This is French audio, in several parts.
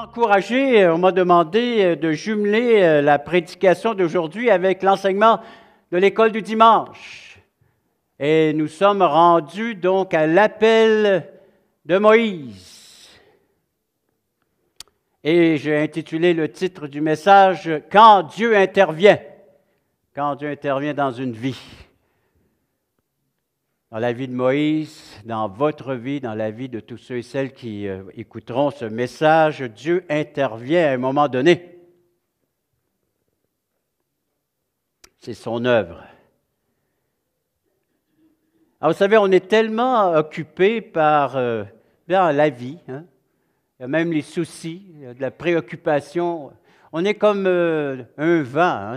Encouragé, on m'a demandé de jumeler la prédication d'aujourd'hui avec l'enseignement de l'école du dimanche. Et nous sommes rendus donc à l'appel de Moïse. Et j'ai intitulé le titre du message « Quand Dieu intervient ». Quand Dieu intervient dans une vie. Dans la vie de Moïse, dans votre vie, dans la vie de tous ceux et celles qui écouteront ce message, Dieu intervient à un moment donné. C'est son œuvre. Alors, vous savez, on est tellement occupé par la vie, hein? Il y a même les soucis, il y a de la préoccupation. On est comme un vent, hein?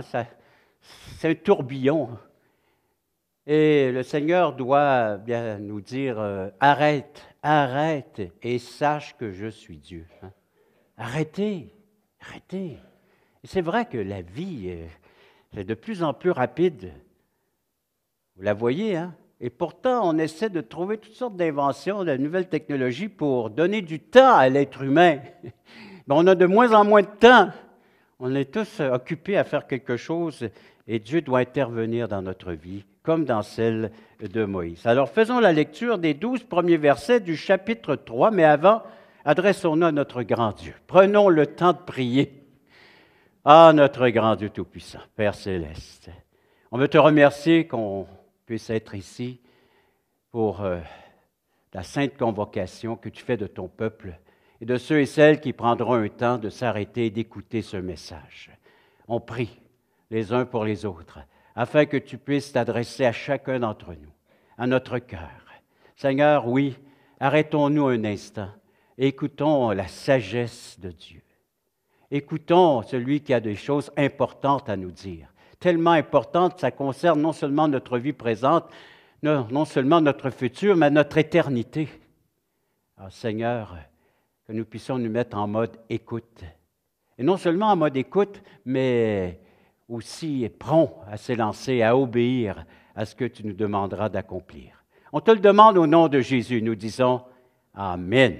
C'est un tourbillon. Et le Seigneur doit bien nous dire arrête, arrête et sache que je suis Dieu. Hein? Arrêtez, arrêtez. Et c'est vrai que la vie est de plus en plus rapide. Vous la voyez, hein? Et pourtant, on essaie de trouver toutes sortes d'inventions, de nouvelles technologies pour donner du temps à l'être humain. Mais on a de moins en moins de temps. On est tous occupés à faire quelque chose et Dieu doit intervenir dans notre vie, comme dans celle de Moïse. Alors, faisons la lecture des 12 premiers versets du chapitre 3, mais avant, adressons-nous à notre grand Dieu. Prenons le temps de prier. Ah, notre grand Dieu Tout-Puissant, Père Céleste, on veut te remercier qu'on puisse être ici pour la sainte convocation que tu fais de ton peuple et de ceux et celles qui prendront un temps de s'arrêter et d'écouter ce message. On prie les uns pour les autres, afin que tu puisses t'adresser à chacun d'entre nous, à notre cœur. Seigneur, oui, arrêtons-nous un instant, écoutons la sagesse de Dieu. Écoutons celui qui a des choses importantes à nous dire, tellement importantes, ça concerne non seulement notre vie présente, non seulement notre futur, mais notre éternité. Alors, Seigneur, que nous puissions nous mettre en mode écoute. Et non seulement en mode écoute, mais aussi prompt à s'élancer, à obéir à ce que tu nous demanderas d'accomplir. On te le demande au nom de Jésus. Nous disons Amen.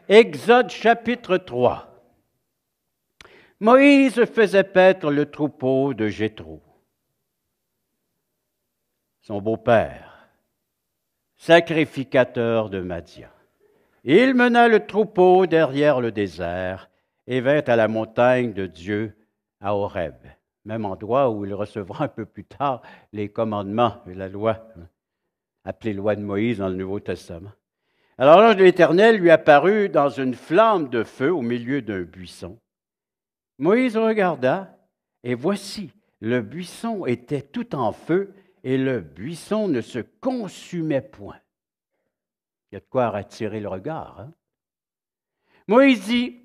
Exode chapitre 3. Moïse faisait paître le troupeau de Jéthro, son beau-père, sacrificateur de Madian. Il mena le troupeau derrière le désert et vint à la montagne de Dieu à Horeb, même endroit où il recevra un peu plus tard les commandements et la loi, appelée loi de Moïse dans le Nouveau Testament. Alors l'ange de l'Éternel lui apparut dans une flamme de feu au milieu d'un buisson. Moïse regarda, et voici, le buisson était tout en feu, et le buisson ne se consumait point. Il y a de quoi attirer le regard. Hein? Moïse dit,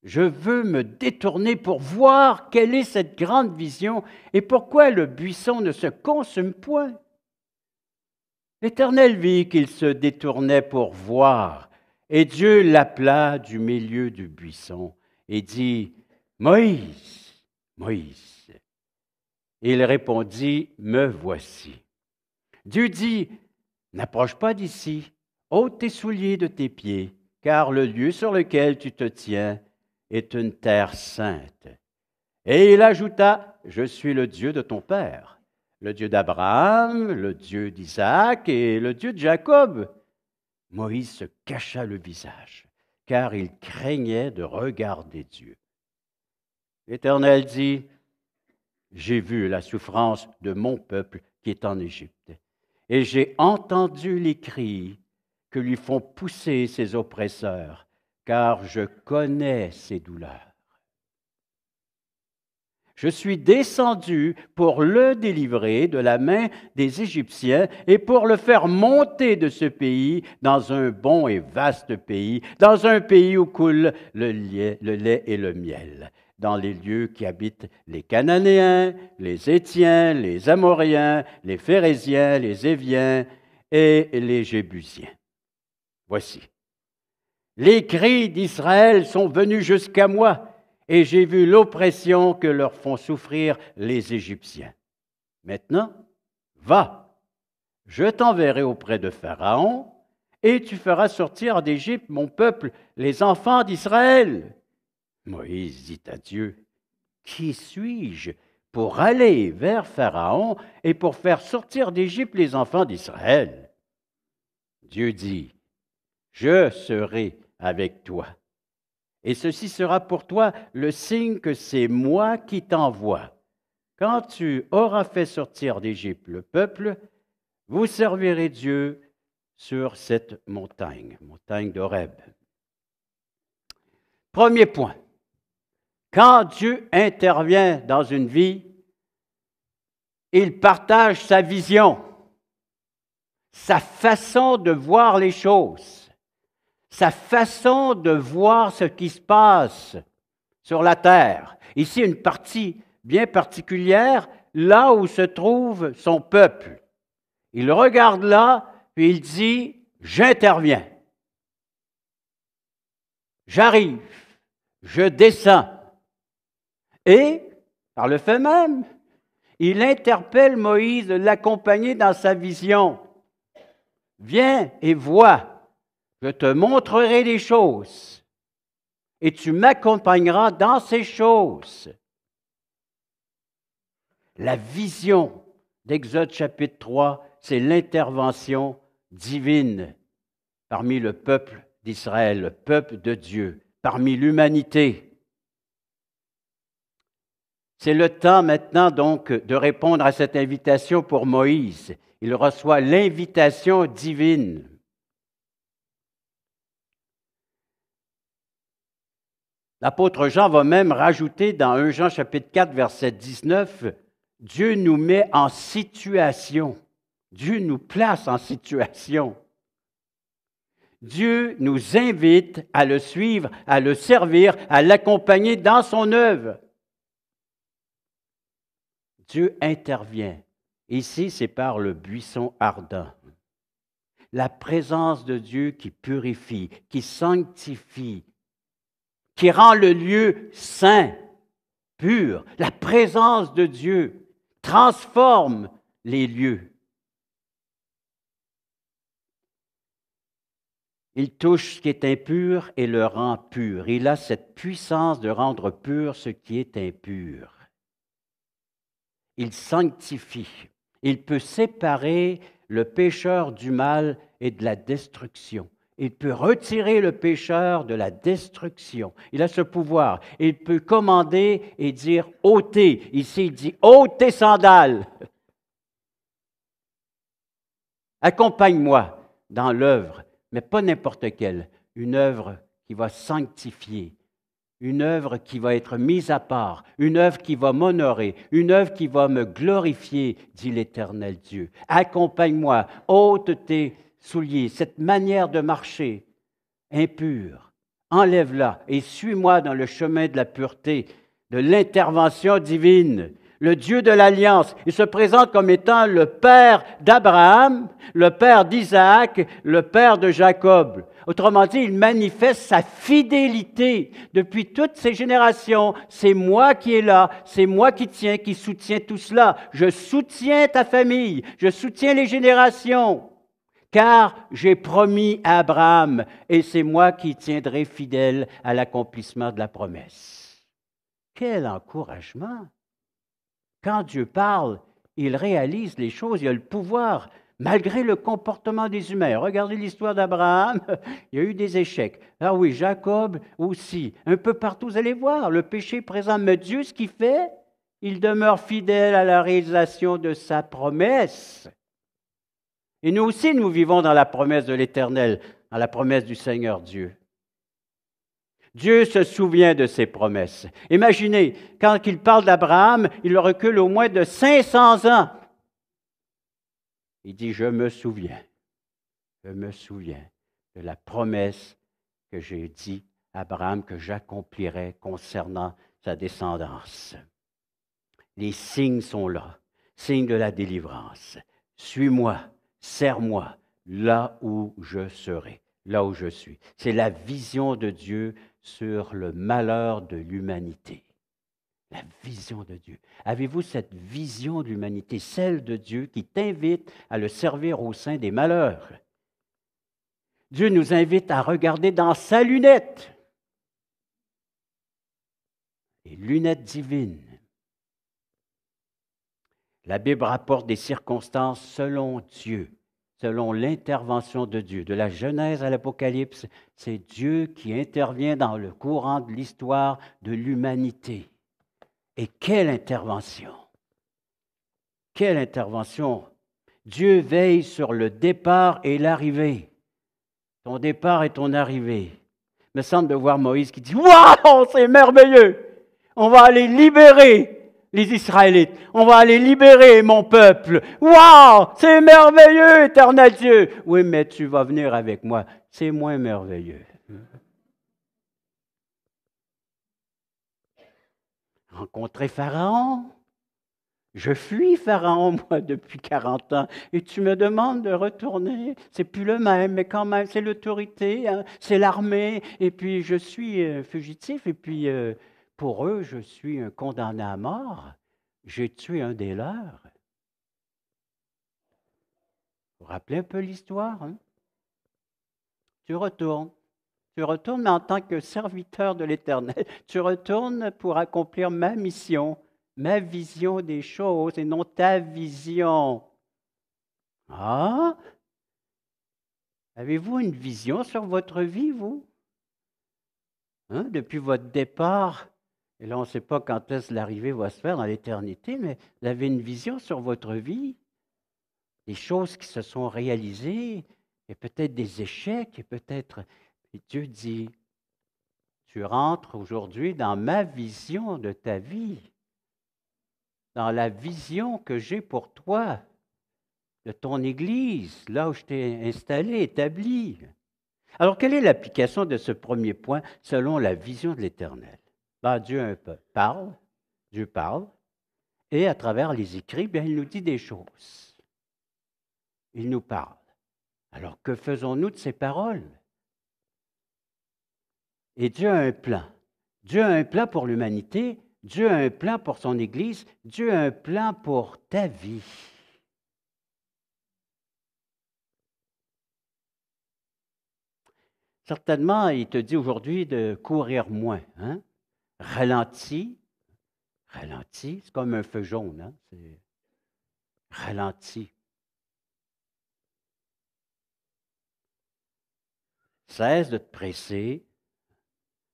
je veux me détourner pour voir quelle est cette grande vision et pourquoi le buisson ne se consume point. L'Éternel vit qu'il se détournait pour voir, et Dieu l'appela du milieu du buisson et dit, Moïse, Moïse. Et il répondit, me voici. Dieu dit, n'approche pas d'ici, ôte tes souliers de tes pieds, car le lieu sur lequel tu te tiens est une terre sainte. Et il ajouta, je suis le Dieu de ton père, le Dieu d'Abraham, le Dieu d'Isaac et le Dieu de Jacob. Moïse se cacha le visage, car il craignait de regarder Dieu. L'Éternel dit, j'ai vu la souffrance de mon peuple qui est en Égypte, et j'ai entendu les cris que lui font pousser ses oppresseurs, car je connais ses douleurs. Je suis descendu pour le délivrer de la main des Égyptiens et pour le faire monter de ce pays dans un bon et vaste pays, dans un pays où coule le lait et le miel, dans les lieux qui habitent les Cananéens, les Hétiens, les Amoréens, les Phéréziens, les Éviens et les Jébusiens. Voici. Les cris d'Israël sont venus jusqu'à moi, et j'ai vu l'oppression que leur font souffrir les Égyptiens. Maintenant, va, je t'enverrai auprès de Pharaon, et tu feras sortir d'Égypte mon peuple, les enfants d'Israël. » Moïse dit à Dieu, « Qui suis-je pour aller vers Pharaon et pour faire sortir d'Égypte les enfants d'Israël? » Dieu dit, « Je serai avec toi. Et ceci sera pour toi le signe que c'est moi qui t'envoie. Quand tu auras fait sortir d'Égypte le peuple, vous servirez Dieu sur cette montagne, montagne d'Horeb. » Premier point, quand Dieu intervient dans une vie, il partage sa vision, sa façon de voir les choses, sa façon de voir ce qui se passe sur la terre. Ici, une partie bien particulière, là où se trouve son peuple. Il regarde là, puis il dit, « J'interviens. J'arrive. Je descends. » Et, par le fait même, il interpelle Moïse de l'accompagner dans sa vision. « Viens et vois, je te montrerai des choses, et tu m'accompagneras dans ces choses. » La vision d'Exode chapitre 3, c'est l'intervention divine parmi le peuple d'Israël, le peuple de Dieu, parmi l'humanité. C'est le temps maintenant donc de répondre à cette invitation pour Moïse. Il reçoit l'invitation divine. L'apôtre Jean va même rajouter dans 1 Jean chapitre 4, verset 19, « Dieu nous met en situation. Dieu nous place en situation. Dieu nous invite à le suivre, à le servir, à l'accompagner dans son œuvre. » Dieu intervient. Ici, c'est par le buisson ardent. La présence de Dieu qui purifie, qui sanctifie, qui rend le lieu saint, pur. La présence de Dieu transforme les lieux. Il touche ce qui est impur et le rend pur. Il a cette puissance de rendre pur ce qui est impur. Il sanctifie. Il peut séparer le pécheur du mal et de la destruction. Il peut retirer le pécheur de la destruction. Il a ce pouvoir. Il peut commander et dire « ôtez ». Ici, il dit « ôte tes sandales ». Accompagne-moi dans l'œuvre, mais pas n'importe quelle. Une œuvre qui va sanctifier. Une œuvre qui va être mise à part, une œuvre qui va m'honorer, une œuvre qui va me glorifier, dit l'Éternel Dieu. Accompagne-moi, ôte tes souliers, cette manière de marcher impure, enlève-la et suis-moi dans le chemin de la pureté, de l'intervention divine. Le Dieu de l'Alliance, il se présente comme étant le Père d'Abraham, le Père d'Isaac, le Père de Jacob. Autrement dit, il manifeste sa fidélité depuis toutes ces générations. C'est moi qui est là, c'est moi qui tiens, qui soutiens tout cela. Je soutiens ta famille, je soutiens les générations, car j'ai promis à Abraham, et c'est moi qui tiendrai fidèle à l'accomplissement de la promesse. Quel encouragement! Quand Dieu parle, il réalise les choses, il a le pouvoir, malgré le comportement des humains. Regardez l'histoire d'Abraham, il y a eu des échecs. Ah oui, Jacob aussi. Un peu partout, vous allez voir, le péché est présent. Mais Dieu, ce qu'il fait, il demeure fidèle à la réalisation de sa promesse. Et nous aussi, nous vivons dans la promesse de l'Éternel, dans la promesse du Seigneur Dieu. Dieu se souvient de ses promesses. Imaginez, quand il parle d'Abraham, il le recule au moins de 500 ans. Il dit, je me souviens de la promesse que j'ai dit à Abraham que j'accomplirais concernant sa descendance. Les signes sont là, signes de la délivrance. Suis-moi, sers-moi, là où je serai, là où je suis. C'est la vision de Dieu sur le malheur de l'humanité. La vision de Dieu. Avez-vous cette vision de l'humanité, celle de Dieu qui t'invite à le servir au sein des malheurs? Dieu nous invite à regarder dans sa lunette, les lunettes divines. La Bible rapporte des circonstances selon Dieu, selon l'intervention de Dieu. De la Genèse à l'Apocalypse, c'est Dieu qui intervient dans le courant de l'histoire de l'humanité. Et quelle intervention! Quelle intervention! Dieu veille sur le départ et l'arrivée. Ton départ et ton arrivée. Il me semble de voir Moïse qui dit « Waouh, c'est merveilleux! On va aller libérer les Israélites. On va aller libérer mon peuple. Waouh, c'est merveilleux, éternel Dieu! Oui, mais tu vas venir avec moi. C'est moins merveilleux. » Rencontrer Pharaon. Je fuis Pharaon, moi, depuis 40 ans, et tu me demandes de retourner. C'est plus le même, mais quand même, c'est l'autorité, hein, c'est l'armée, et puis je suis fugitif, et puis pour eux, je suis un condamné à mort. J'ai tué un des leurs. Vous vous rappelez un peu l'histoire, hein? Tu retournes. Tu retournes, mais en tant que serviteur de l'Éternel, tu retournes pour accomplir ma mission, ma vision des choses et non ta vision. Ah, avez-vous une vision sur votre vie, vous? Hein? Depuis votre départ, et là on ne sait pas quand est-ce que l'arrivée va se faire dans l'éternité, mais vous avez une vision sur votre vie, des choses qui se sont réalisées, et peut-être des échecs, et peut-être... Et Dieu dit, tu rentres aujourd'hui dans ma vision de ta vie, dans la vision que j'ai pour toi, de ton Église, là où je t'ai installé, établi. Alors, quelle est l'application de ce premier point selon la vision de l'Éternel? Ben, Dieu parle, et à travers les écrits, bien, il nous dit des choses. Il nous parle. Alors, que faisons-nous de ces paroles? Et Dieu a un plan. Dieu a un plan pour l'humanité, Dieu a un plan pour son Église, Dieu a un plan pour ta vie. Certainement, il te dit aujourd'hui de courir moins. Hein? Ralentis, c'est comme un feu jaune. Hein? C'est ralenti. Cesse de te presser.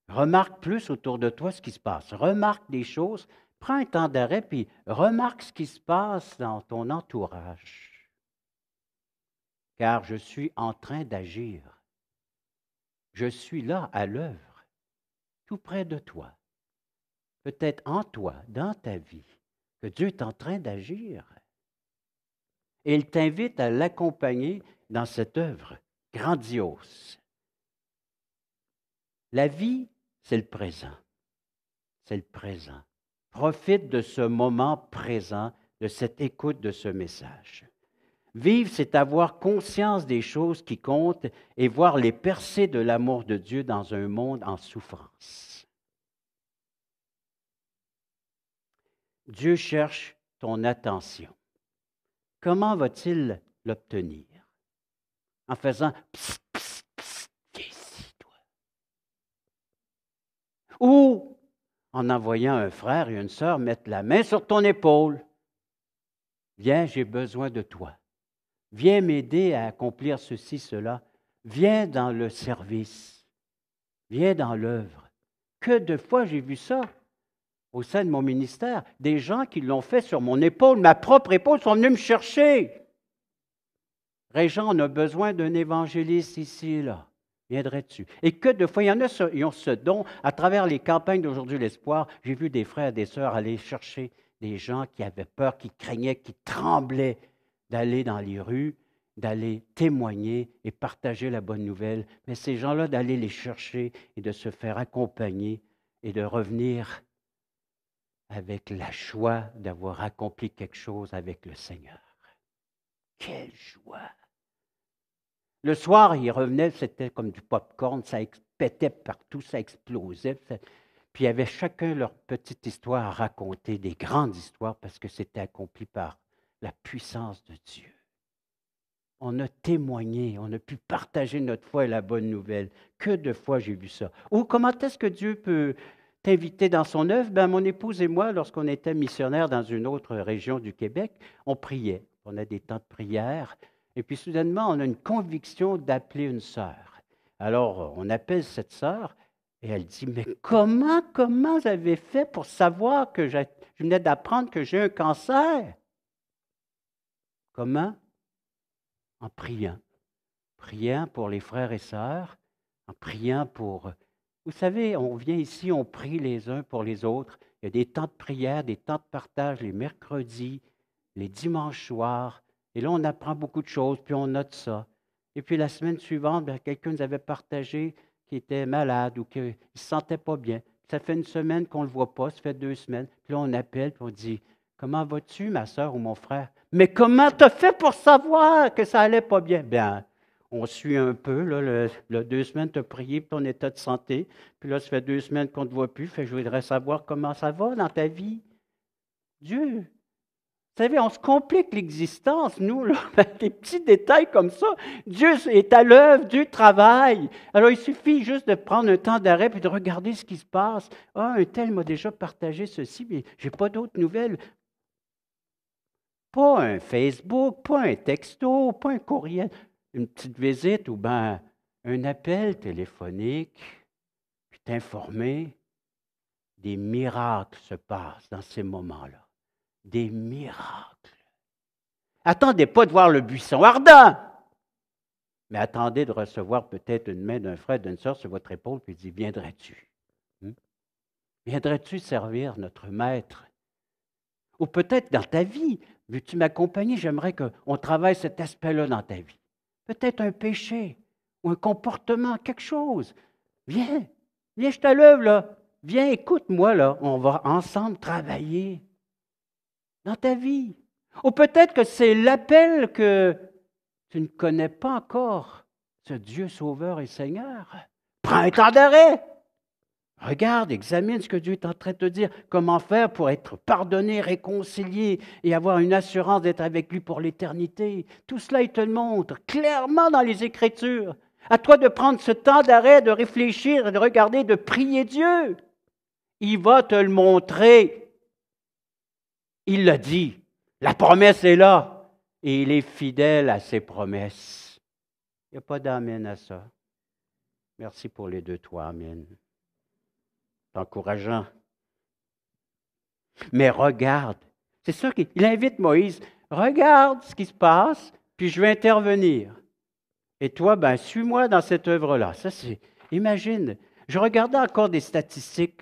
Remarque plus autour de toi ce qui se passe. Remarque des choses. Prends un temps d'arrêt puis remarque ce qui se passe dans ton entourage. Car je suis en train d'agir. Je suis là à l'œuvre, tout près de toi. Peut-être en toi, dans ta vie, que Dieu est en train d'agir. Et il t'invite à l'accompagner dans cette œuvre grandiose. La vie, c'est le présent. C'est le présent. Profite de ce moment présent, de cette écoute de ce message. Vivre, c'est avoir conscience des choses qui comptent et voir les percées de l'amour de Dieu dans un monde en souffrance. Dieu cherche ton attention. Comment va-t-il l'obtenir? En faisant psst, psst, psst, viens ici, toi. Ou en envoyant un frère et une sœur mettre la main sur ton épaule. Viens, j'ai besoin de toi. Viens m'aider à accomplir ceci, cela. Viens dans le service. Viens dans l'œuvre. Que de fois j'ai vu ça au sein de mon ministère. Des gens qui l'ont fait sur mon épaule, ma propre épaule, sont venus me chercher. Régent, on a besoin d'un évangéliste ici, là. Viendrais-tu? Et que de fois, il y en a qui ont ce don. À travers les campagnes d'Aujourd'hui l'Espoir, j'ai vu des frères et des sœurs aller chercher des gens qui avaient peur, qui craignaient, qui tremblaient d'aller dans les rues, d'aller témoigner et partager la bonne nouvelle. Mais ces gens-là, d'aller les chercher et de se faire accompagner et de revenir avec la joie d'avoir accompli quelque chose avec le Seigneur. Quelle joie! Le soir, il revenait, c'était comme du pop-corn, ça pétait partout, ça explosait. Puis il y avait chacun leur petite histoire à raconter, des grandes histoires, parce que c'était accompli par la puissance de Dieu. on a témoigné, on a pu partager notre foi et la bonne nouvelle. Que de fois j'ai vu ça. Ou comment est-ce que Dieu peut t'inviter dans son œuvre? Ben, mon épouse et moi, lorsqu'on était missionnaires dans une autre région du Québec, on priait. On a des temps de prière. Et puis soudainement, on a une conviction d'appeler une sœur. Alors, on appelle cette sœur et elle dit, mais comment vous avez fait pour savoir que je venais d'apprendre que j'ai un cancer? Comment? En priant. Priant pour les frères et sœurs, en priant pour... Vous savez, on vient ici, on prie les uns pour les autres. Il y a des temps de prière, des temps de partage les mercredis, les dimanches soirs. Et là, on apprend beaucoup de choses, puis on note ça. Et puis la semaine suivante, quelqu'un nous avait partagé qu'il était malade ou qu'il ne se sentait pas bien. Ça fait une semaine qu'on ne le voit pas, ça fait 2 semaines. Puis là, on appelle, puis on dit, comment vas-tu, ma soeur ou mon frère? Mais comment t'as fait pour savoir que ça allait pas bien? Bien, on suit un peu, là, le 2 semaines, tu as prié pour ton état de santé. Puis là, ça fait 2 semaines qu'on ne te voit plus. Fait que je voudrais savoir comment ça va dans ta vie. Dieu, vous savez, on se complique l'existence, nous, là, des petits détails comme ça. Dieu est à l'œuvre, Dieu travaille. Alors, il suffit juste de prendre un temps d'arrêt et de regarder ce qui se passe. Ah, un tel m'a déjà partagé ceci, mais je n'ai pas d'autres nouvelles. Pas un Facebook, pas un texto, pas un courriel, une petite visite ou bien un appel téléphonique, puis t'informer. Des miracles se passent dans ces moments-là. Des miracles. Attendez pas de voir le buisson ardent, mais attendez de recevoir peut-être une main d'un frère, d'une sœur sur votre épaule, puis dit, viendrais-tu? Viendrais-tu servir notre maître? Ou peut-être dans ta vie, veux-tu m'accompagner? J'aimerais qu'on travaille cet aspect-là dans ta vie. Peut-être un péché ou un comportement, quelque chose. Viens, je te lève là. Viens, écoute-moi là. On va ensemble travailler dans ta vie. Ou peut-être que c'est l'appel que tu ne connais pas encore, ce Dieu sauveur et Seigneur. Prends un temps d'arrêt. Regarde, examine ce que Dieu est en train de te dire. Comment faire pour être pardonné, réconcilié et avoir une assurance d'être avec lui pour l'éternité. Tout cela, il te le montre clairement dans les Écritures. À toi de prendre ce temps d'arrêt, de réfléchir, de regarder, de prier Dieu. Il va te le montrer. Il l'a dit. La promesse est là. Et il est fidèle à ses promesses. Il n'y a pas d'amen à ça. Merci pour les 2 amen. C'est encourageant. Mais regarde, c'est ça qu'il invite Moïse, regarde ce qui se passe, puis je vais intervenir. Et toi, ben, suis-moi dans cette œuvre-là. Ça, c'est, imagine, je regardais encore des statistiques,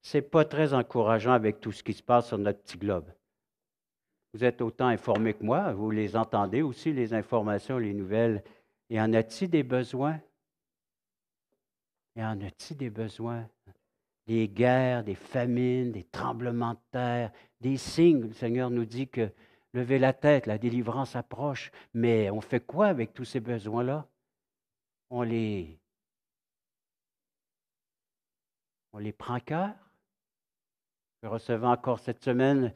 c'est pas très encourageant avec tout ce qui se passe sur notre petit globe. Vous êtes autant informés que moi, vous les entendez aussi, les informations, les nouvelles. Y en a-t-il des besoins? Y en a-t-il des besoins? Des guerres, des famines, des tremblements de terre, des signes. Le Seigneur nous dit que levez la tête, la délivrance approche. Mais on fait quoi avec tous ces besoins-là? On les prend à cœur. Je recevais encore cette semaine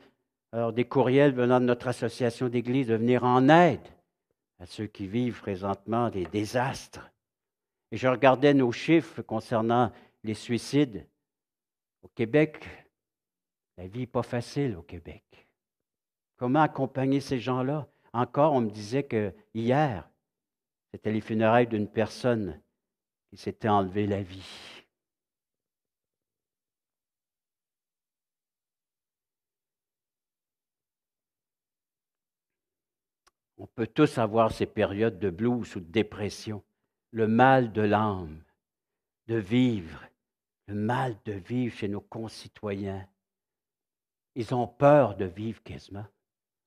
des courriels venant de notre association d'Église de venir en aide à ceux qui vivent présentement des désastres. Et je regardais nos chiffres concernant les suicides. Au Québec, la vie n'est pas facile au Québec. Comment accompagner ces gens-là? Encore, on me disait que hier, c'était les funérailles d'une personne qui s'était enlevé la vie. On peut tous avoir ces périodes de blues ou de dépression, le mal de l'âme, de vivre, le mal de vivre chez nos concitoyens. Ils ont peur de vivre quasiment.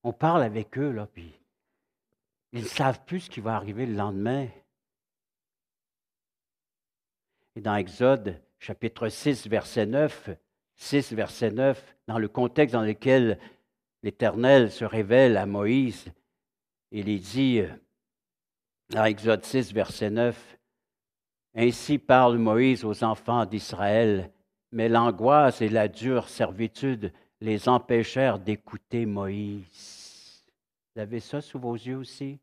On parle avec eux, là, puis ils ne savent plus ce qui va arriver le lendemain. Et dans Exode, chapitre 6, verset 9, dans le contexte dans lequel l'Éternel se révèle à Moïse, il est dit, dans Exode 6, verset 9, ainsi parle Moïse aux enfants d'Israël, mais l'angoisse et la dure servitude les empêchèrent d'écouter Moïse. Vous avez ça sous vos yeux aussi?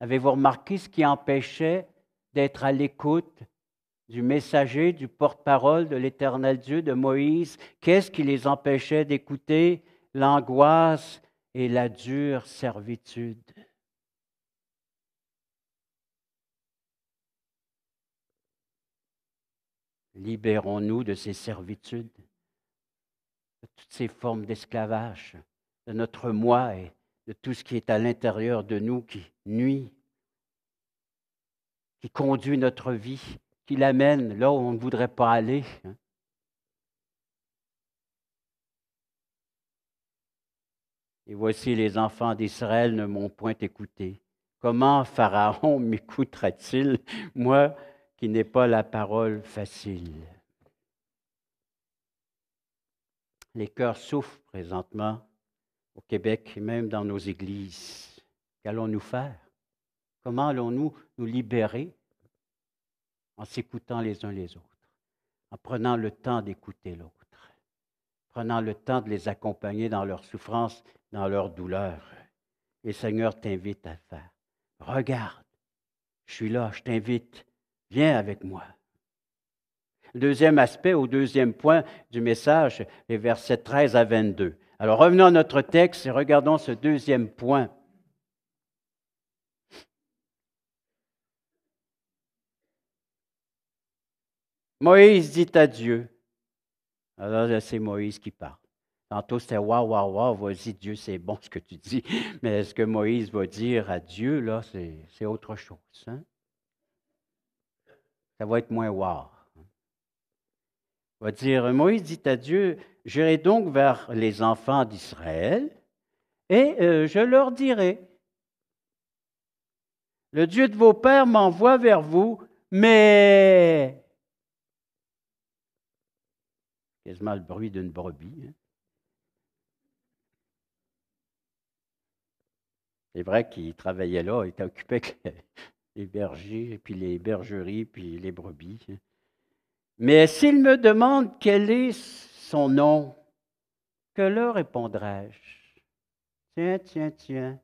Avez-vous remarqué ce qui empêchait d'être à l'écoute du messager, du porte-parole de l'Éternel Dieu, de Moïse? Qu'est-ce qui les empêchait d'écouter? L'angoisse et la dure servitude. Libérons-nous de ces servitudes, de toutes ces formes d'esclavage, de notre moi et de tout ce qui est à l'intérieur de nous qui nuit, qui conduit notre vie, qui l'amène là où on ne voudrait pas aller. Et voici les enfants d'Israël ne m'ont point écouté. Comment Pharaon m'écoutera-t-il, moi qui n'ai pas la parole facile? Les cœurs souffrent présentement au Québec et même dans nos églises. Qu'allons-nous faire? Comment allons-nous nous libérer? En s'écoutant les uns les autres, en prenant le temps d'écouter l'autre, prenant le temps de les accompagner dans leur souffrance, dans leur douleur. Et le Seigneur t'invite à le faire. Regarde, je suis là, je t'invite, viens avec moi. Le deuxième aspect, au deuxième point du message, les versets 13 à 22. Alors revenons à notre texte et regardons ce deuxième point. Moïse dit à Dieu. Alors là, c'est Moïse qui parle. Tantôt, c'était waouh, waouh, waouh, vas-y, Dieu, c'est bon ce que tu dis. Mais ce que Moïse va dire à Dieu, là, c'est autre chose. Hein? Ça va être moins waouh. Il va dire, Moïse dit à Dieu, j'irai donc vers les enfants d'Israël et je leur dirai, le Dieu de vos pères m'envoie vers vous, mais... Quasiment le bruit d'une brebis. Hein? C'est vrai qu'il travaillait là, il était occupé avec les bergers, puis les bergeries, puis les brebis. Mais s'il me demande quel est son nom, que leur répondrai-je? Tiens.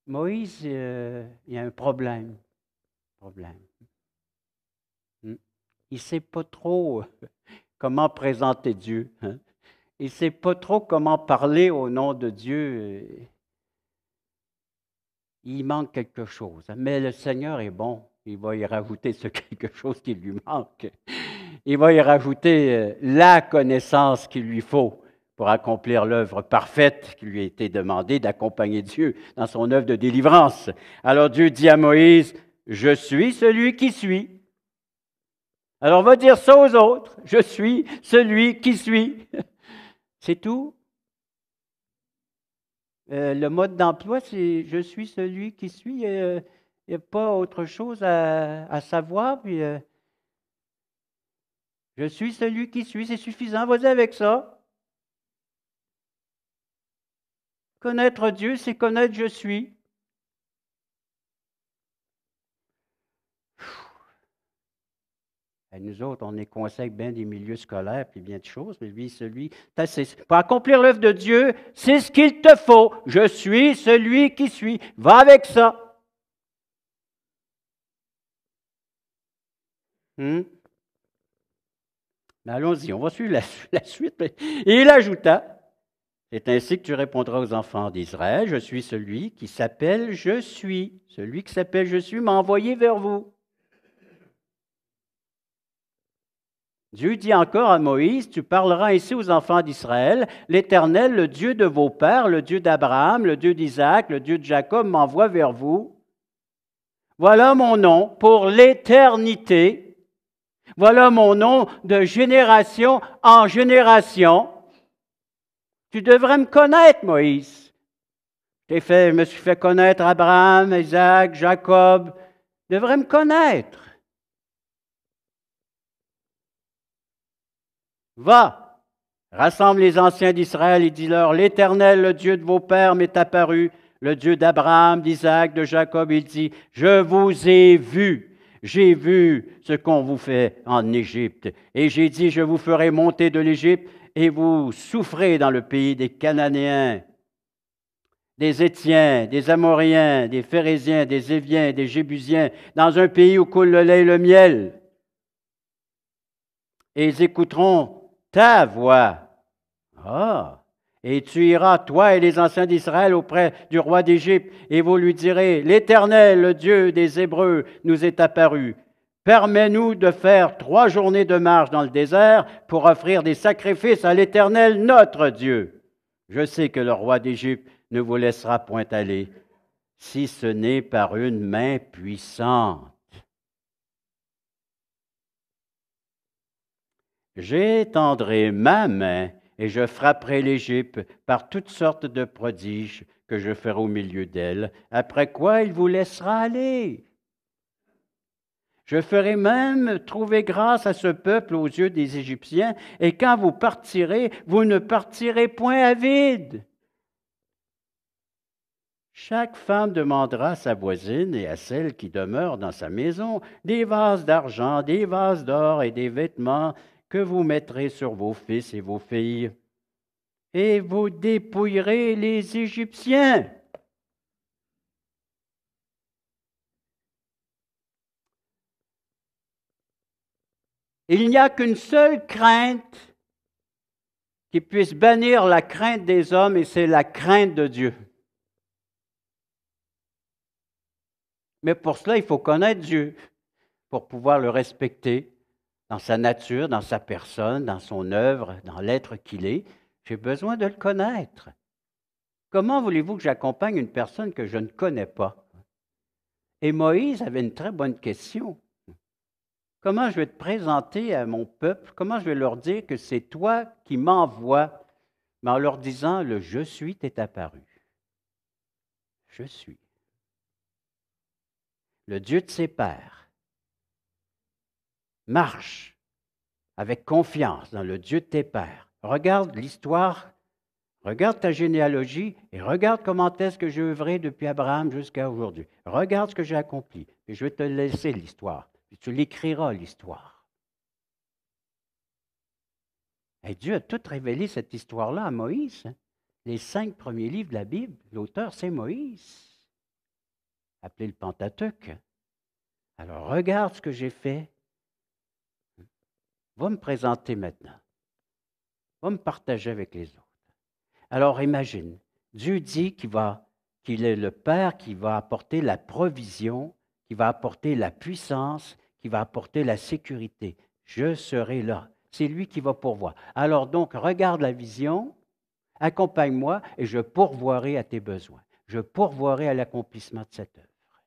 Moïse, il y a un problème. Il ne sait pas trop comment présenter Dieu. Hein? Il ne sait pas trop comment parler au nom de Dieu. Il manque quelque chose. Mais le Seigneur est bon. Il va y rajouter ce quelque chose qui lui manque. Il va y rajouter la connaissance qu'il lui faut pour accomplir l'œuvre parfaite qui lui a été demandée d'accompagner Dieu dans son œuvre de délivrance. Alors Dieu dit à Moïse, « Je suis celui qui suis. » Alors on va dire ça aux autres, « Je suis celui qui suis. » C'est tout. Le mode d'emploi, c'est « Je suis celui qui suis ». Il n'y a pas autre chose à savoir. Puis, je suis celui qui suis, c'est suffisant. Vas-y avec ça. Connaître Dieu, c'est connaître je suis. Et nous autres, on est coincés avec bien des milieux scolaires puis bien de choses, mais lui, pour accomplir l'œuvre de Dieu, c'est ce qu'il te faut. Je suis celui qui suis. Va avec ça. Mais allons-y, on va suivre la suite. Et il ajouta, c'est ainsi que tu répondras aux enfants d'Israël, je suis celui qui s'appelle Je suis. Celui qui s'appelle Je suis m'a envoyé vers vous. Dieu dit encore à Moïse, tu parleras ainsi aux enfants d'Israël, l'Éternel, le Dieu de vos pères, le Dieu d'Abraham, le Dieu d'Isaac, le Dieu de Jacob m'envoie vers vous. Voilà mon nom pour l'éternité. Voilà mon nom de génération en génération. Tu devrais me connaître, Moïse. Je me suis fait connaître Abraham, Isaac, Jacob. Tu devrais me connaître. Va, rassemble les anciens d'Israël et dis-leur, l'Éternel, le Dieu de vos pères, m'est apparu, le Dieu d'Abraham, d'Isaac, de Jacob. Il dit, je vous ai vu. J'ai vu ce qu'on vous fait en Égypte. Et j'ai dit, je vous ferai monter de l'Égypte et vous souffrez dans le pays des Cananéens. des Étiens, des Amoréens, des Phérésiens, des Éviens, des Jébusiens, dans un pays où coule le lait et le miel. Et ils écouteront ta voix. Ah! Et tu iras, toi et les anciens d'Israël, auprès du roi d'Égypte, et vous lui direz, l'Éternel, le Dieu des Hébreux, nous est apparu. Permets-nous de faire 3 journées de marche dans le désert pour offrir des sacrifices à l'Éternel, notre Dieu. Je sais que le roi d'Égypte ne vous laissera point aller, si ce n'est par une main puissante. J'étendrai ma main et je frapperai l'Égypte par toutes sortes de prodiges que je ferai au milieu d'elle, après quoi il vous laissera aller. Je ferai même trouver grâce à ce peuple aux yeux des Égyptiens, et quand vous partirez, vous ne partirez point à vide. Chaque femme demandera à sa voisine et à celle qui demeure dans sa maison des vases d'argent, des vases d'or et des vêtements que vous mettrez sur vos fils et vos filles. Et vous dépouillerez les Égyptiens. Il n'y a qu'une seule crainte qui puisse bannir la crainte des hommes, et c'est la crainte de Dieu. Mais pour cela, il faut connaître Dieu, pour pouvoir le respecter dans sa nature, dans sa personne, dans son œuvre, dans l'être qu'il est. J'ai besoin de le connaître. Comment voulez-vous que j'accompagne une personne que je ne connais pas? Et Moïse avait une très bonne question. Comment je vais te présenter à mon peuple? Comment je vais leur dire que c'est toi qui m'envoies? Mais en leur disant, le je suis t'est apparu. Je suis. Le Dieu de ses pères marche avec confiance dans le Dieu de tes pères. Regarde l'histoire, regarde ta généalogie et regarde comment est-ce que j'ai œuvré depuis Abraham jusqu'à aujourd'hui. Regarde ce que j'ai accompli. Et je vais te laisser l'histoire. Puis tu l'écriras, l'histoire. Et Dieu a tout révélé cette histoire-là à Moïse. Les 5 premiers livres de la Bible, l'auteur, c'est Moïse, appelé le Pentateuque. Alors, regarde ce que j'ai fait. Va me présenter maintenant. Va me partager avec les autres. Alors, imagine, Dieu dit qu'il est le Père qui va apporter la provision, qui va apporter la puissance, qui va apporter la sécurité. Je serai là. C'est lui qui va pourvoir. Alors donc, regarde la vision, accompagne-moi et je pourvoirai à tes besoins. Je pourvoirai à l'accomplissement de cette œuvre.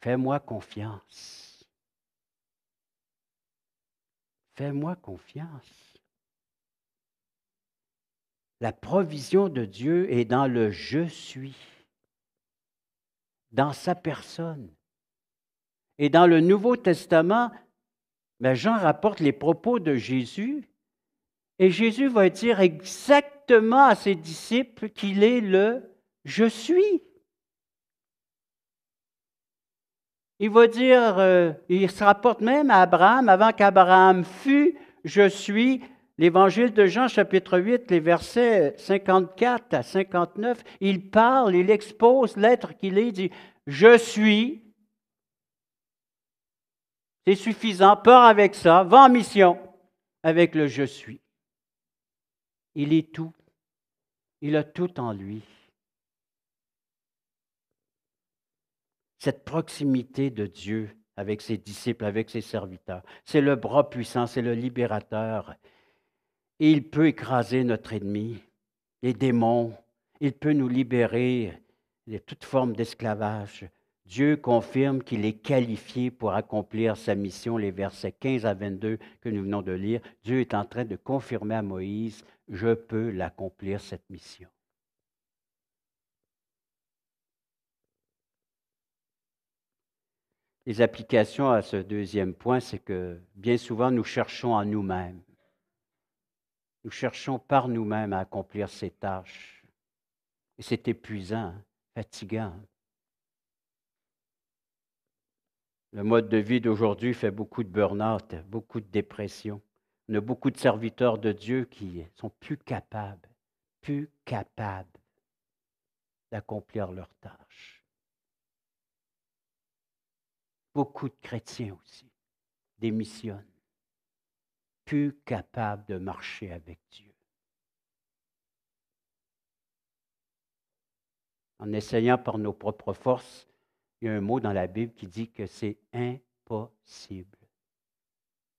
Fais-moi confiance. Fais-moi confiance. La provision de Dieu est dans le je suis, dans sa personne. Et dans le Nouveau Testament, Jean rapporte les propos de Jésus, et Jésus va dire exactement à ses disciples qu'il est le « je suis ». Il va dire, il se rapporte même à Abraham, avant qu'Abraham fût, je suis. L'Évangile de Jean, chapitre 8, les versets 54 à 59, il parle, il expose l'être qu'il est, il dit « je suis ». C'est suffisant, pars avec ça, va en mission avec le « je suis ». Il est tout. Il a tout en lui. Cette proximité de Dieu avec ses disciples, avec ses serviteurs, c'est le bras puissant, c'est le libérateur. Et il peut écraser notre ennemi, les démons. Il peut nous libérer de toute forme d'esclavage. Dieu confirme qu'il est qualifié pour accomplir sa mission, les versets 15 à 22 que nous venons de lire. Dieu est en train de confirmer à Moïse, je peux l'accomplir, cette mission. Les applications à ce deuxième point, c'est que bien souvent, nous cherchons en nous-mêmes. Nous cherchons par nous-mêmes à accomplir ces tâches. Et c'est épuisant, fatigant. Le mode de vie d'aujourd'hui fait beaucoup de burn-out, beaucoup de dépression. On a beaucoup de serviteurs de Dieu qui sont plus capables plus capables d'accomplir leur tâche. Beaucoup de chrétiens aussi démissionnent, plus capables de marcher avec Dieu. En essayant par nos propres forces, il y a un mot dans la Bible qui dit que c'est impossible.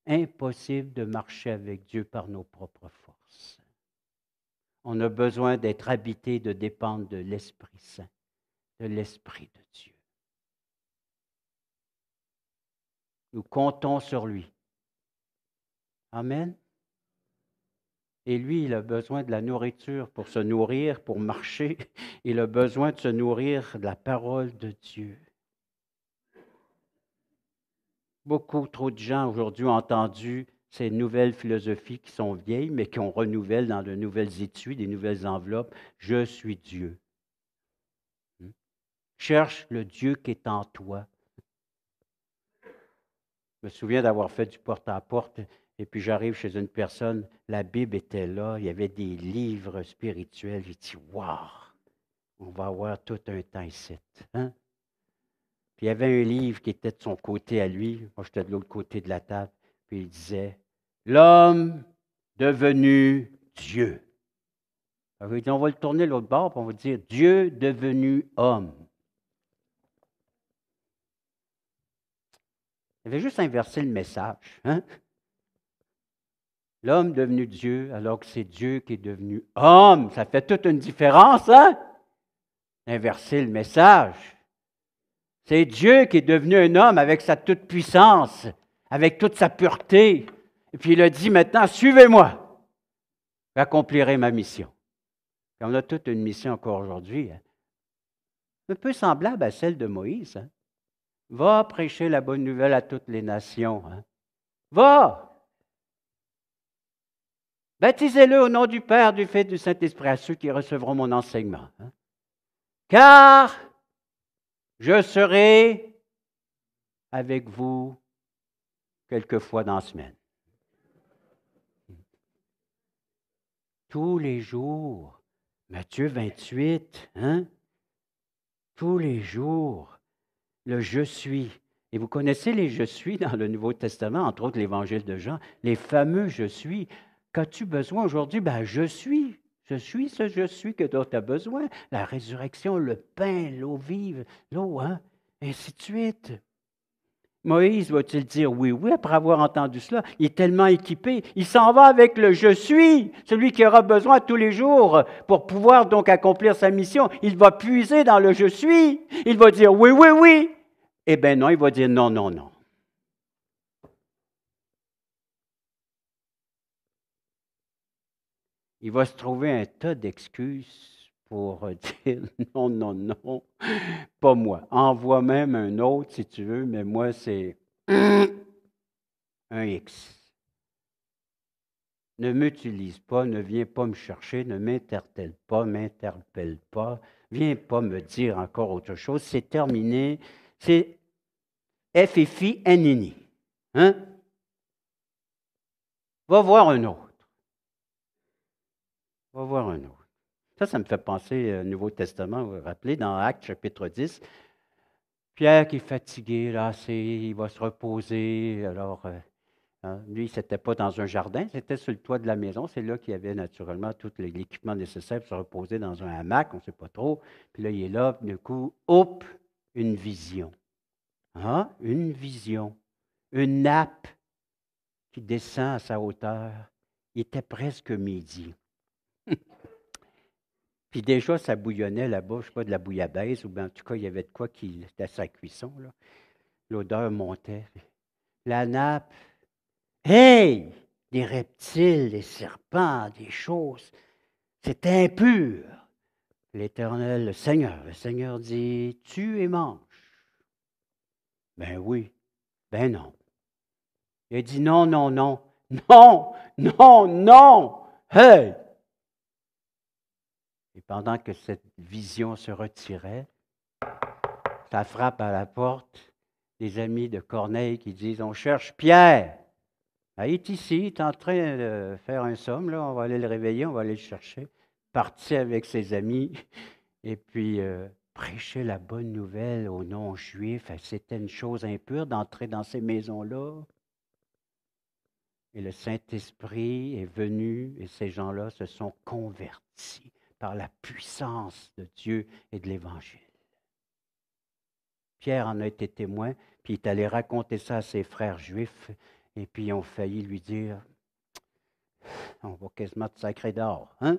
Impossible de marcher avec Dieu par nos propres forces. On a besoin d'être habité, de dépendre de l'Esprit Saint, de l'Esprit de Dieu. Nous comptons sur lui. Amen. Et lui, il a besoin de la nourriture pour se nourrir, pour marcher. Il a besoin de se nourrir de la parole de Dieu. Beaucoup trop de gens aujourd'hui ont entendu ces nouvelles philosophies qui sont vieilles, mais qu'on renouvelle dans de nouvelles études, des nouvelles enveloppes. Je suis Dieu. Cherche le Dieu qui est en toi. Je me souviens d'avoir fait du porte-à-porte, et puis j'arrive chez une personne, la Bible était là, il y avait des livres spirituels. J'ai dit, waouh, on va avoir tout un temps ici. Hein? Puis il y avait un livre qui était de son côté à lui, moi j'étais de l'autre côté de la table, puis il disait, l'homme devenu Dieu. Alors, il dit, on va le tourner de l'autre bord, puis on va dire, Dieu devenu homme. Il avait juste inversé le message. Hein? L'homme devenu Dieu, alors que c'est Dieu qui est devenu homme. Ça fait toute une différence, hein? Inverser le message. C'est Dieu qui est devenu un homme avec sa toute-puissance, avec toute sa pureté. Et puis il a dit maintenant, suivez-moi. J'accomplirai ma mission. Et on a toute une mission encore aujourd'hui. Hein? Un peu semblable à celle de Moïse. Hein? Va prêcher la bonne nouvelle à toutes les nations. Hein? Va! Baptisez-le au nom du Père, du Fils et du Saint-Esprit, à ceux qui recevront mon enseignement. Hein? Car je serai avec vous quelquefois dans la semaine. Tous les jours. Matthieu 28, hein? Tous les jours. Le je suis. Et vous connaissez les je suis dans le Nouveau Testament, entre autres l'Évangile de Jean, les fameux je suis. Qu'as-tu besoin aujourd'hui? Ben, je suis. Je suis ce je suis que dont tu as besoin. La résurrection, le pain, l'eau vive, l'eau, hein? Ainsi de suite. Moïse va-t-il dire oui, oui, après avoir entendu cela? Il est tellement équipé. Il s'en va avec le je suis, celui qui aura besoin tous les jours pour pouvoir donc accomplir sa mission. Il va puiser dans le je suis. Il va dire oui, oui, oui. Eh bien non, il va dire non, non, non. Il va se trouver un tas d'excuses pour dire non, non, non, pas moi. Envoie même un autre si tu veux, mais moi c'est un X. Ne m'utilise pas, ne viens pas me chercher, ne m'interpelle pas, viens pas me dire encore autre chose, c'est terminé, c'est FFI, NNI. Hein? Va voir un autre. Va voir un autre. Ça me fait penser au Nouveau Testament, vous vous rappelez, dans Actes chapitre 10, Pierre qui est fatigué, lassé, il va se reposer, alors... lui, ce n'était pas dans un jardin, c'était sur le toit de la maison. C'est là qu'il y avait naturellement tout l'équipement nécessaire pour se reposer dans un hamac, on ne sait pas trop. Puis là, il est là, puis du coup, hop, une vision. Hein? Une vision. Une nappe qui descend à sa hauteur. Il était presque midi. Puis déjà, ça bouillonnait là-bas, je ne sais pas, de la bouillabaisse, ou bien en tout cas, il y avait de quoi qui était à sa cuisson. Là. L'odeur montait. La nappe. Hey! Des reptiles, des serpents, des choses. C'est impur. L'Éternel, le Seigneur dit, tue et mange. Ben oui, ben non. Il a dit non, non, non, non, non, non. Hey! Et pendant que cette vision se retirait, ça frappe à la porte. Les amis de Corneille qui disent, on cherche Pierre. Ah, il est ici, il est en train de faire un somme, là, on va aller le réveiller, on va aller le chercher. partit avec ses amis et puis prêchait la bonne nouvelle aux non-juifs. C'était une chose impure d'entrer dans ces maisons-là. Et le Saint-Esprit est venu et ces gens-là se sont convertis par la puissance de Dieu et de l'Évangile. Pierre en a été témoin, puis il est allé raconter ça à ses frères juifs, et puis ils ont failli lui dire, on va quasiment te sacrer dehors, hein?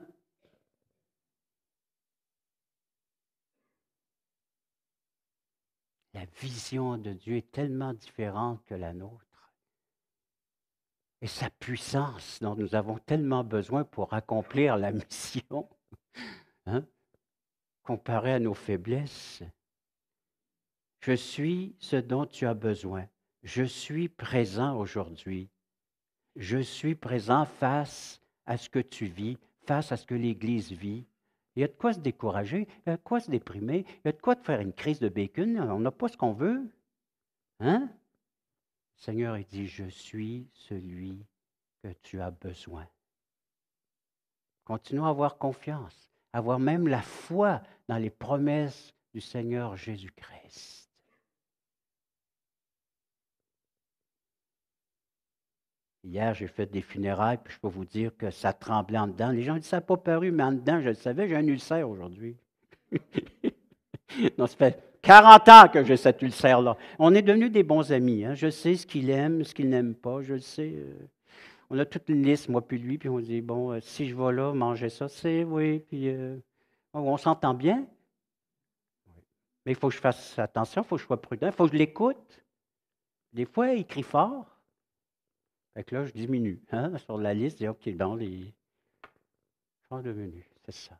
La vision de Dieu est tellement différente que la nôtre. Et sa puissance dont nous avons tellement besoin pour accomplir la mission, hein, comparée à nos faiblesses. Je suis ce dont tu as besoin. Je suis présent aujourd'hui. Je suis présent face à ce que tu vis, face à ce que l'Église vit. Il y a de quoi se décourager, il y a de quoi se déprimer, il y a de quoi de faire une crise de bacon, on n'a pas ce qu'on veut. Hein? Le Seigneur, il dit, je suis celui que tu as besoin. Continuons à avoir confiance, à avoir même la foi dans les promesses du Seigneur Jésus-Christ. Hier, j'ai fait des funérailles, puis je peux vous dire que ça tremblait en dedans. Les gens disent, ça n'a pas paru, mais en dedans, je le savais, j'ai un ulcère aujourd'hui. Non, ça fait 40 ans que j'ai cet ulcère-là. On est devenus des bons amis. Hein? Je sais ce qu'il aime, ce qu'il n'aime pas, je le sais. On a toute une liste, moi puis lui, puis on dit, bon, si je vais là, manger ça, c'est oui, puis on s'entend bien. Mais il faut que je fasse attention, il faut que je sois prudent, il faut que je l'écoute. Des fois, il crie fort. Fait que là, je diminue. Hein, sur la liste, je dis, OK, bon, les sont devenus, c'est ça.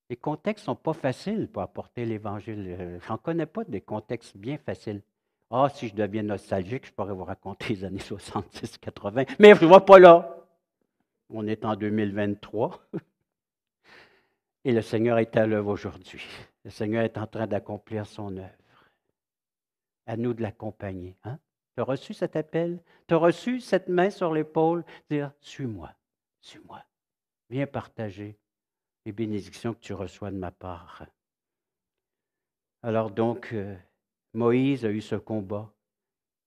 Les contextes ne sont pas faciles pour apporter l'Évangile. Je n'en connais pas des contextes bien faciles. Ah, si je deviens nostalgique, je pourrais vous raconter les années 70, 80. Mais je ne vois pas là. On est en 2023. Et le Seigneur est à l'œuvre aujourd'hui. Le Seigneur est en train d'accomplir son œuvre. À nous de l'accompagner. Hein? Tu as reçu cet appel? Tu as reçu cette main sur l'épaule? Dire, suis-moi, suis-moi. Viens partager les bénédictions que tu reçois de ma part. Alors donc, Moïse a eu ce combat.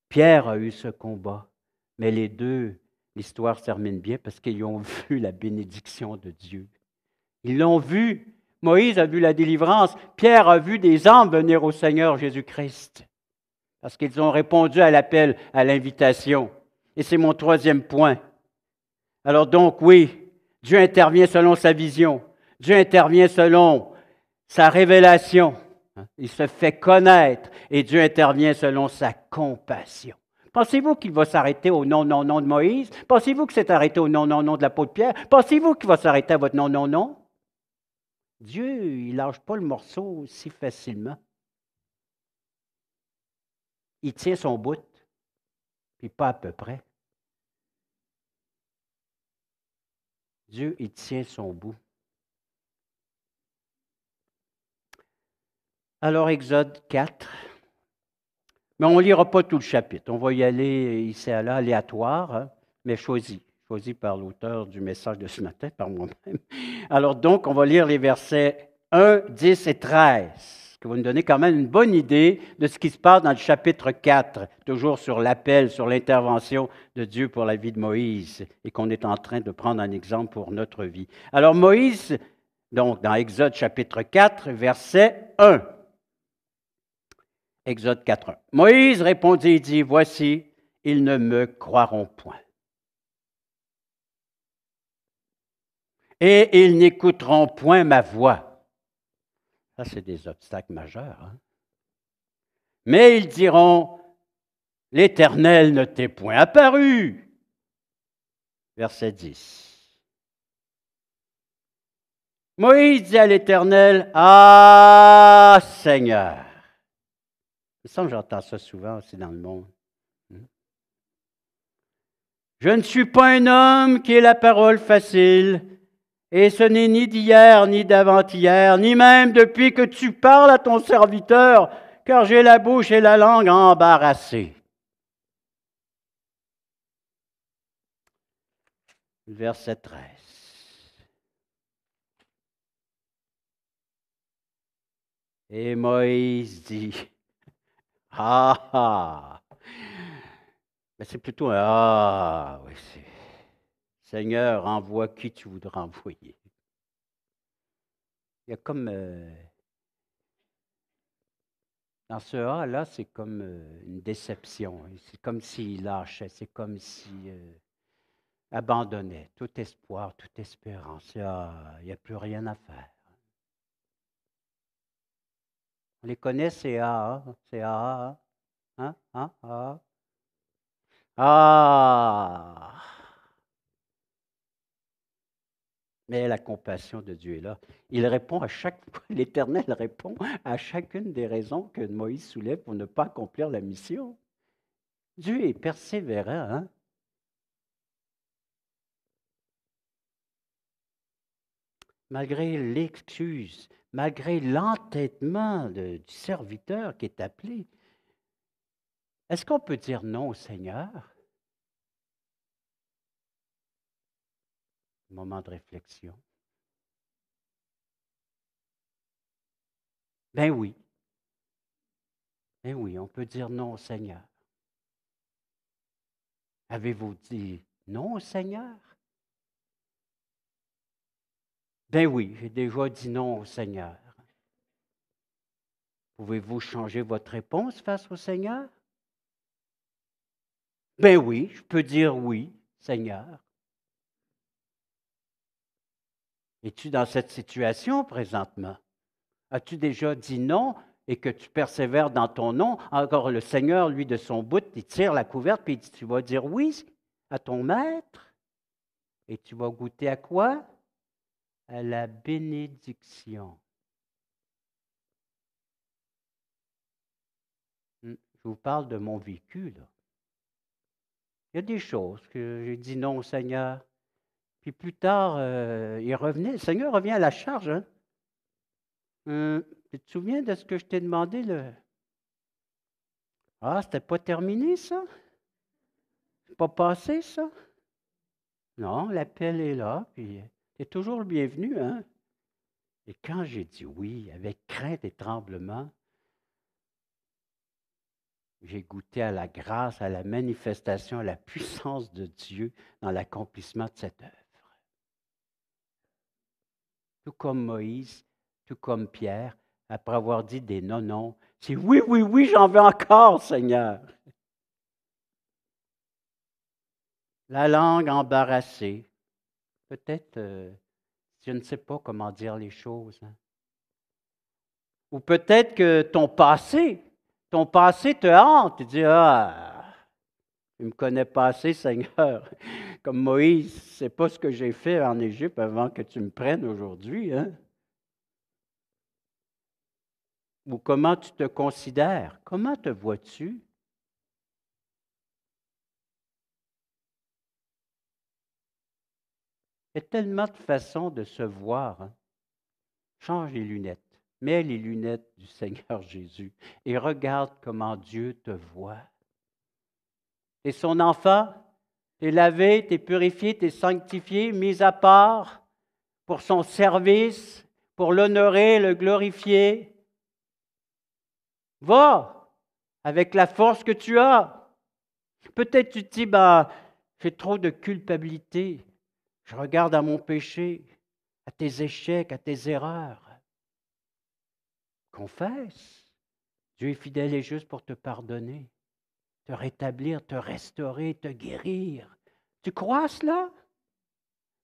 Pierre a eu ce combat. Mais les deux, l'histoire se termine bien parce qu'ils ont vu la bénédiction de Dieu. Ils l'ont vu. Moïse a vu la délivrance. Pierre a vu des âmes venir au Seigneur Jésus-Christ. Parce qu'ils ont répondu à l'appel, à l'invitation. Et c'est mon troisième point. Alors donc, oui, Dieu intervient selon sa vision. Dieu intervient selon sa révélation. Il se fait connaître et Dieu intervient selon sa compassion. Pensez-vous qu'il va s'arrêter au non, non, non de Moïse? Pensez-vous que c'est arrêté au non, non, non de l'apôtre Pierre? Pensez-vous qu'il va s'arrêter à votre non, non, non? Dieu, il ne lâche pas le morceau si facilement. Il tient son bout, puis pas à peu près. Dieu, il tient son bout. Alors, Exode 4. Mais on ne lira pas tout le chapitre. On va y aller ici et là, aléatoire, hein, mais choisi par l'auteur du message de ce matin, par moi-même. Alors donc, on va lire les versets 1, 10 et 13, qui vont nous donner quand même une bonne idée de ce qui se passe dans le chapitre 4, toujours sur l'appel, sur l'intervention de Dieu pour la vie de Moïse, et qu'on est en train de prendre un exemple pour notre vie. Alors Moïse, donc dans Exode chapitre 4, verset 1. Exode 4.1. Moïse répondit et dit, voici, ils ne me croiront point. Et ils n'écouteront point ma voix. Ça, c'est des obstacles majeurs. Hein? Mais ils diront, l'Éternel ne t'est point apparu. Verset 10. Moïse dit à l'Éternel, ah Seigneur. Il me semble que j'entends ça souvent aussi dans le monde. Je ne suis pas un homme qui ait la parole facile, et ce n'est ni d'hier, ni d'avant-hier, ni même depuis que tu parles à ton serviteur, car j'ai la bouche et la langue embarrassées. Verset 13. Et Moïse dit, ah, ah. Mais c'est plutôt un ah, oui, Seigneur, envoie qui tu voudras envoyer. Il y a comme, dans ce ah-là, c'est comme une déception. C'est comme s'il lâchait, c'est comme s'il abandonnait tout espoir, toute espérance. Ah, il n'y a plus rien à faire. On les connaît, ces ah, c'est ah, hein, hein, ah. Ah! Mais la compassion de Dieu est là. Il répond à chaque fois, l'Éternel répond à chacune des raisons que Moïse soulève pour ne pas accomplir la mission. Dieu est persévérant, hein? Malgré l'excuse, malgré l'entêtement du serviteur qui est appelé. Est-ce qu'on peut dire non au Seigneur? Moment de réflexion. Ben oui. Ben oui, on peut dire non au Seigneur. Avez-vous dit non au Seigneur? Ben oui, j'ai déjà dit non au Seigneur. Pouvez-vous changer votre réponse face au Seigneur? Ben oui, je peux dire oui, Seigneur. Es-tu dans cette situation présentement? As-tu déjà dit non et que tu persévères dans ton non? Encore le Seigneur, lui, de son bout, il tire la couverte puis il dit, tu vas dire oui à ton maître et tu vas goûter à quoi? À la bénédiction. Je vous parle de mon vécu, là. Il y a des choses que j'ai dit non au Seigneur. Puis plus tard, il revenait. Le Seigneur revient à la charge. Hein? Tu te souviens de ce que je t'ai demandé? Ah, c'était pas terminé, ça? C'est pas passé, ça? Non, l'appel est là, puis tu es toujours le bienvenu, hein? Et quand j'ai dit oui, avec crainte et tremblement, j'ai goûté à la grâce, à la manifestation, à la puissance de Dieu dans l'accomplissement de cette œuvre. Tout comme Moïse, tout comme Pierre, après avoir dit des non-non, c'est oui, oui, oui, j'en veux encore, Seigneur. La langue embarrassée. Peut-être, je ne sais pas comment dire les choses. Hein. Ou peut-être que ton passé te hante. Tu dis, ah, tu ne me connais pas assez, Seigneur. Comme Moïse, c'est pas ce que j'ai fait en Égypte avant que tu me prennes aujourd'hui. Hein? Ou comment tu te considères? Comment te vois-tu? Il y a tellement de façons de se voir. Hein? Change les lunettes. Mets les lunettes du Seigneur Jésus et regarde comment Dieu te voit. Tu es son enfant, tu es lavé, tu es purifié, tu es sanctifié, mis à part pour son service, pour l'honorer, le glorifier. Va avec la force que tu as. Peut-être tu te dis, j'ai trop de culpabilité. Je regarde à mon péché, à tes échecs, à tes erreurs. Confesse. Dieu est fidèle et juste pour te pardonner, te rétablir, te restaurer, te guérir. Tu crois à cela?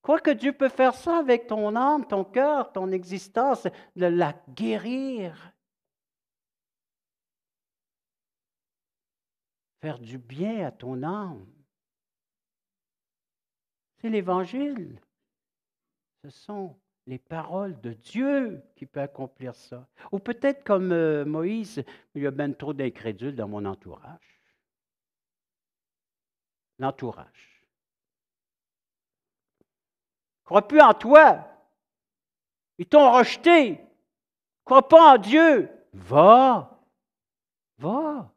Crois que Dieu peut faire ça avec ton âme, ton cœur, ton existence, de la guérir, faire du bien à ton âme. C'est l'Évangile. Ce sont les paroles de Dieu qui peuvent accomplir ça. Ou peut-être comme Moïse, il y a bien trop d'incrédules dans mon entourage. L'entourage. Crois plus en toi. Ils t'ont rejeté. Crois pas en Dieu. Va. Va.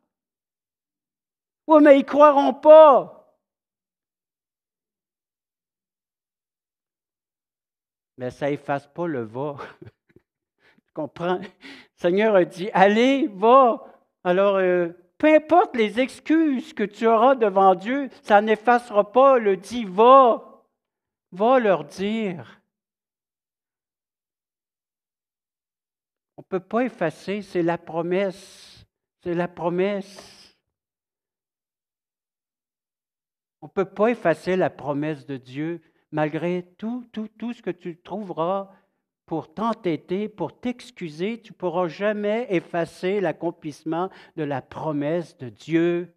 Oui, mais ils ne croiront pas. Mais ça n'efface pas le va. Tu comprends? Seigneur a dit, allez, va. Alors, peu importe les excuses que tu auras devant Dieu, ça n'effacera pas le dit, va. Va leur dire. On ne peut pas effacer, c'est la promesse. C'est la promesse. On ne peut pas effacer la promesse de Dieu malgré tout ce que tu trouveras pour t'entêter, pour t'excuser. Tu ne pourras jamais effacer l'accomplissement de la promesse de Dieu.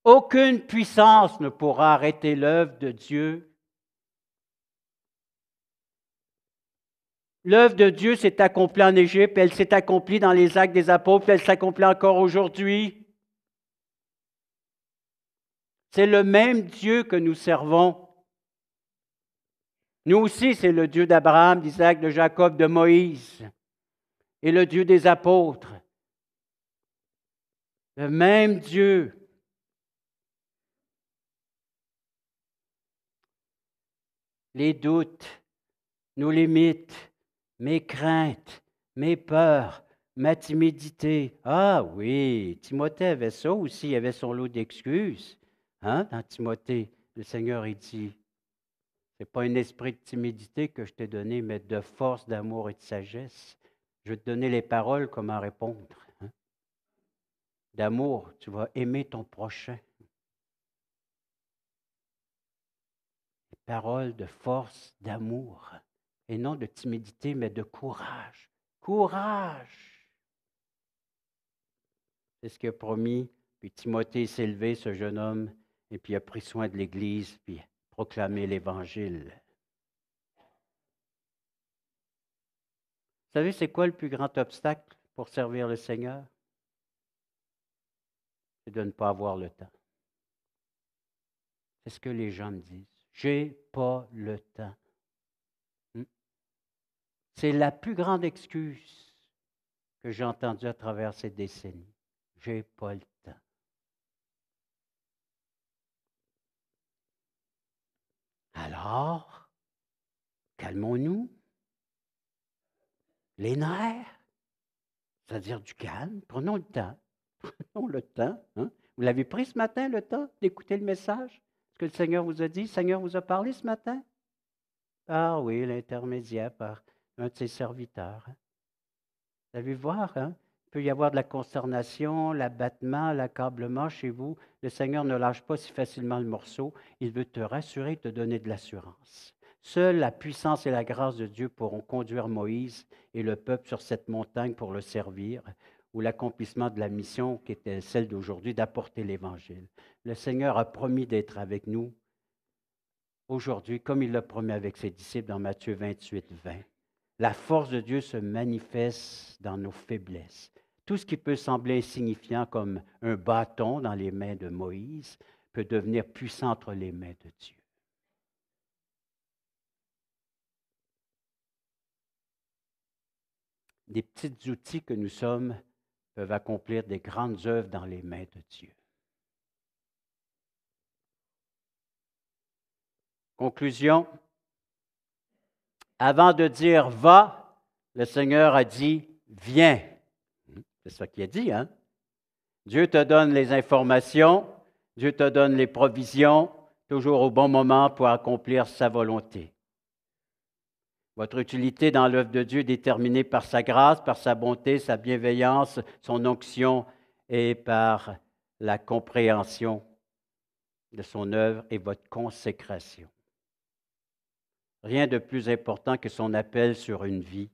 Aucune puissance ne pourra arrêter l'œuvre de Dieu. L'œuvre de Dieu s'est accomplie en Égypte, elle s'est accomplie dans les Actes des Apôtres, puis elle s'accomplit encore aujourd'hui. C'est le même Dieu que nous servons. Nous aussi, c'est le Dieu d'Abraham, d'Isaac, de Jacob, de Moïse, et le Dieu des apôtres. Le même Dieu. Les doutes, nos limites, mes craintes, mes peurs, ma timidité. Ah oui, Timothée avait ça aussi, il avait son lot d'excuses. Dans Timothée, le Seigneur, il dit, ce n'est pas un esprit de timidité que je t'ai donné, mais de force, d'amour et de sagesse. Je vais te donner les paroles, comment répondre. D'amour, tu vas aimer ton prochain. Des paroles de force, d'amour. Et non de timidité, mais de courage. Courage! C'est ce qu'il a promis. Puis Timothée s'est levé, ce jeune homme, et puis il a pris soin de l'Église, puis proclamé l'Évangile. Vous savez, c'est quoi le plus grand obstacle pour servir le Seigneur? C'est de ne pas avoir le temps. C'est ce que les gens me disent. J'ai pas le temps. C'est la plus grande excuse que j'ai entendue à travers ces décennies. J'ai pas le temps. Alors, calmons-nous. Les nerfs, c'est-à-dire du calme. Prenons le temps. Prenons le temps. Vous l'avez pris ce matin, le temps d'écouter le message? Ce que le Seigneur vous a dit? Le Seigneur vous a parlé ce matin? Ah oui, l'intermédiaire par un de ses serviteurs. Vous allez voir, il peut y avoir de la consternation, l'abattement, l'accablement chez vous. Le Seigneur ne lâche pas si facilement le morceau. Il veut te rassurer, te donner de l'assurance. Seule la puissance et la grâce de Dieu pourront conduire Moïse et le peuple sur cette montagne pour le servir, ou l'accomplissement de la mission qui était celle d'aujourd'hui, d'apporter l'Évangile. Le Seigneur a promis d'être avec nous aujourd'hui, comme il l'a promis avec ses disciples dans Matthieu 28, 20. La force de Dieu se manifeste dans nos faiblesses. Tout ce qui peut sembler insignifiant comme un bâton dans les mains de Moïse peut devenir puissant entre les mains de Dieu. Des petits outils que nous sommes peuvent accomplir des grandes œuvres dans les mains de Dieu. Conclusion. Avant de dire va, le Seigneur a dit viens. C'est ça qu'il a dit, hein? Dieu te donne les informations, Dieu te donne les provisions, toujours au bon moment pour accomplir sa volonté. Votre utilité dans l'œuvre de Dieu est déterminée par sa grâce, par sa bonté, sa bienveillance, son onction et par la compréhension de son œuvre et votre consécration. Rien de plus important que son appel sur une vie.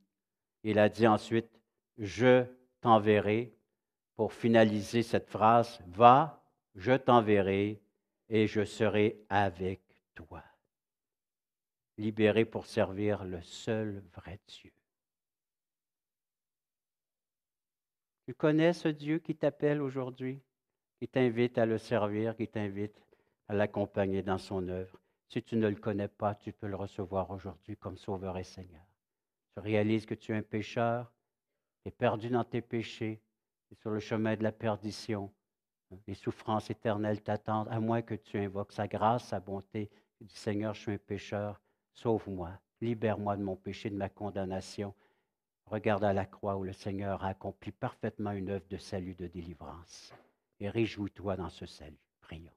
Il a dit ensuite, je t'enverrai, pour finaliser cette phrase, va, je t'enverrai et je serai avec toi. Libéré pour servir le seul vrai Dieu. Tu connais ce Dieu qui t'appelle aujourd'hui, qui t'invite à le servir, qui t'invite à l'accompagner dans son œuvre. Si tu ne le connais pas, tu peux le recevoir aujourd'hui comme Sauveur et Seigneur. Tu réalises que tu es un pécheur, tu es perdu dans tes péchés, tu es sur le chemin de la perdition. Les souffrances éternelles t'attendent, à moins que tu invoques sa grâce, sa bonté. Tu dis, Seigneur, je suis un pécheur, sauve-moi. Libère-moi de mon péché, de ma condamnation. Regarde à la croix où le Seigneur a accompli parfaitement une œuvre de salut, de délivrance. Et réjouis-toi dans ce salut. Prions.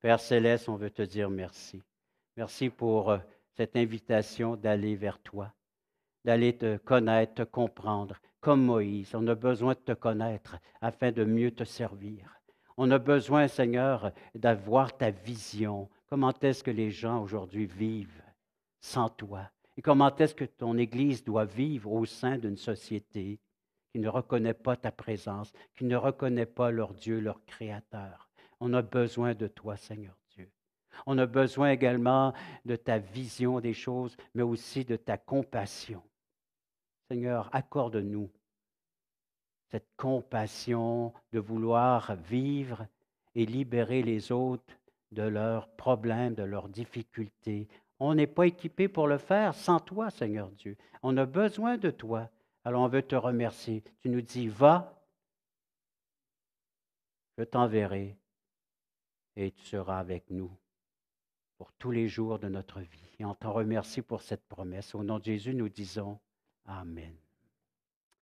Père Céleste, on veut te dire merci. Merci pour cette invitation d'aller vers toi, d'aller te connaître, te comprendre. Comme Moïse, on a besoin de te connaître afin de mieux te servir. On a besoin, Seigneur, d'avoir ta vision. Comment est-ce que les gens aujourd'hui vivent sans toi? Et comment est-ce que ton Église doit vivre au sein d'une société qui ne reconnaît pas ta présence, qui ne reconnaît pas leur Dieu, leur Créateur? On a besoin de toi, Seigneur Dieu. On a besoin également de ta vision des choses, mais aussi de ta compassion. Seigneur, accorde-nous cette compassion de vouloir vivre et libérer les autres de leurs problèmes, de leurs difficultés. On n'est pas équipé pour le faire sans toi, Seigneur Dieu. On a besoin de toi. Alors on veut te remercier. Tu nous dis, va, je t'enverrai et tu seras avec nous pour tous les jours de notre vie. Et on t'en remercie pour cette promesse. Au nom de Jésus, nous disons Amen.